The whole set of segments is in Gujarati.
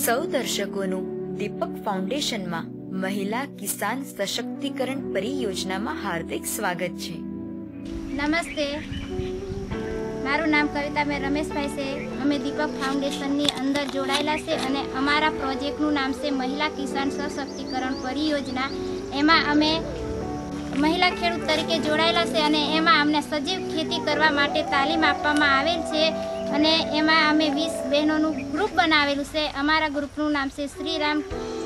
સૌ દર્શકોનું દીપક ફાઉન્ડેશનમાં મહિલા કિસાન સશક્તિકરણ પરિયોજનામાં હાર્દિક સ્વાગત છે। નમસ્તે, મારું નામ કવિતાબેન રમેશભાઈ છે। અમે દીપક ફાઉન્ડેશનની અંદર જોડાયેલા છે અને અમારા પ્રોજેક્ટનું નામ છે મહિલા કિસાન સશક્તિકરણ પરિયોજના। એમાં અમે મહિલા ખેડૂત તરીકે જોડાયેલા છે અને એમાં અમને સજીવ ખેતી કરવા માટે તાલીમ આપવામાં આવેલ છે અને એમાં અમે 20 બહેનોનું ગ્રુપ બનાવેલું છે। અમારા ગ્રુપનું નામ છે શ્રીરામ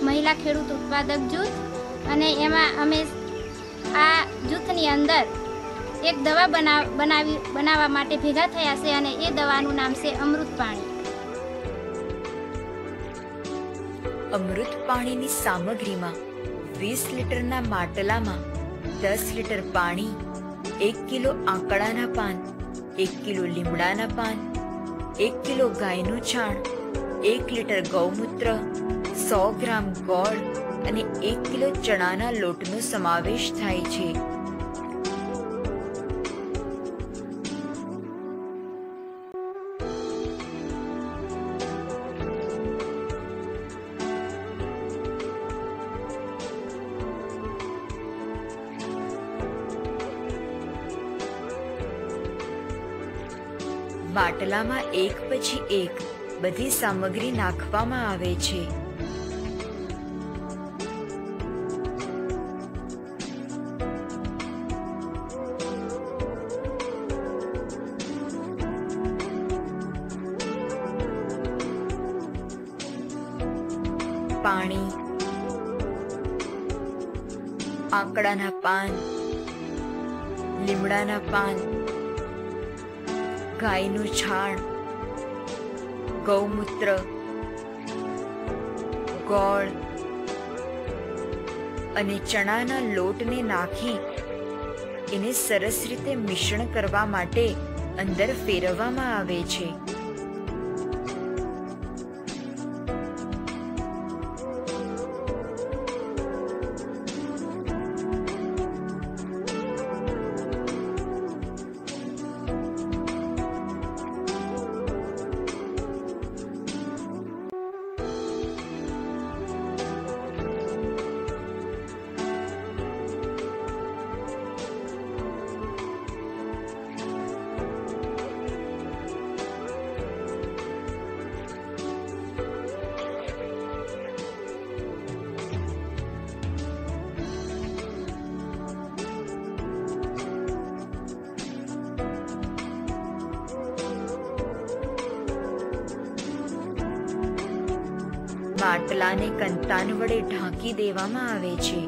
મહિલા ખેડૂત ઉત્પાદક જૂથ અને એમાં અમે આ જૂથની અંદર એક દવા બનાવવા માટે ભેગા થયા છે અને એ દવાનું નામ છે અમૃત પાણી। અમૃત પાણીની સામગ્રીમાં 20 લીટરના માટલામાં 10 લીટર પાણી, 1 કિલો આંકડાના પાન, 1 કિલો લીમડાના પાન, 1 કિલો ગાયનું છાણ, 1 લીટર ગૌમૂત્ર, 100 ગ્રામ ગોળ અને 1 કિલો ચણાના લોટનો સમાવેશ થાય છે। માટલામાં એક પછી એક બધી સામગ્રી નાખવામાં આવે છે। પાણી, આંકડાના પાન, લીમડાના પાન, ગાયનું છાણ, ગૌમૂત્ર, ગોળ અને ચણાના લોટને નાખી એને સરસ રીતે મિશ્રણ કરવા માટે અંદર ફેરવવામાં આવે છે। માટલાને કંતાન વડે ઢાંકી દેવામાં આવે છે।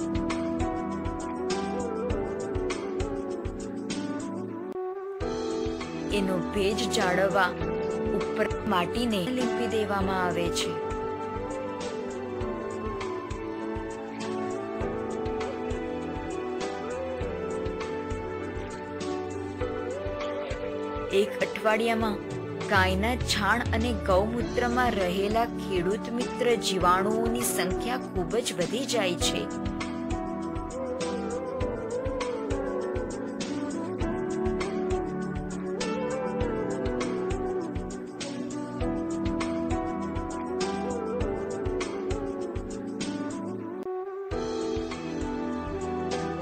એનો ભેજ જાળવવા ઉપર માટીને લીંપી દેવામાં આવે છે। એક અઠવાડિયામાં ગાયના છાણ અને ગૌમૂત્રમાં રહેલા ખેડૂત મિત્ર જીવાણુઓની સંખ્યા ખૂબ જ વધી જાય છે।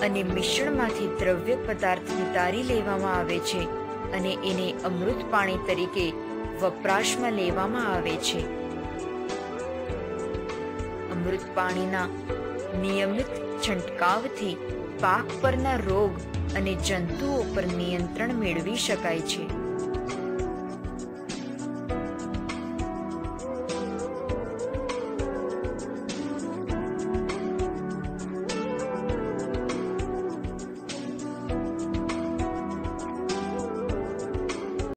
અને મિશ્રણમાંથી દ્રવ્ય પદાર્થ નિતારી લેવામાં આવે છે અને એને અમૃત પાણી તરીકે વપરાશમાં લેવામાં આવે છે। અમૃત પાણીના નિયમિત છંટકાવથી પાક પરના રોગ અને જંતુઓ પર નિયંત્રણ મેળવી શકાય છે।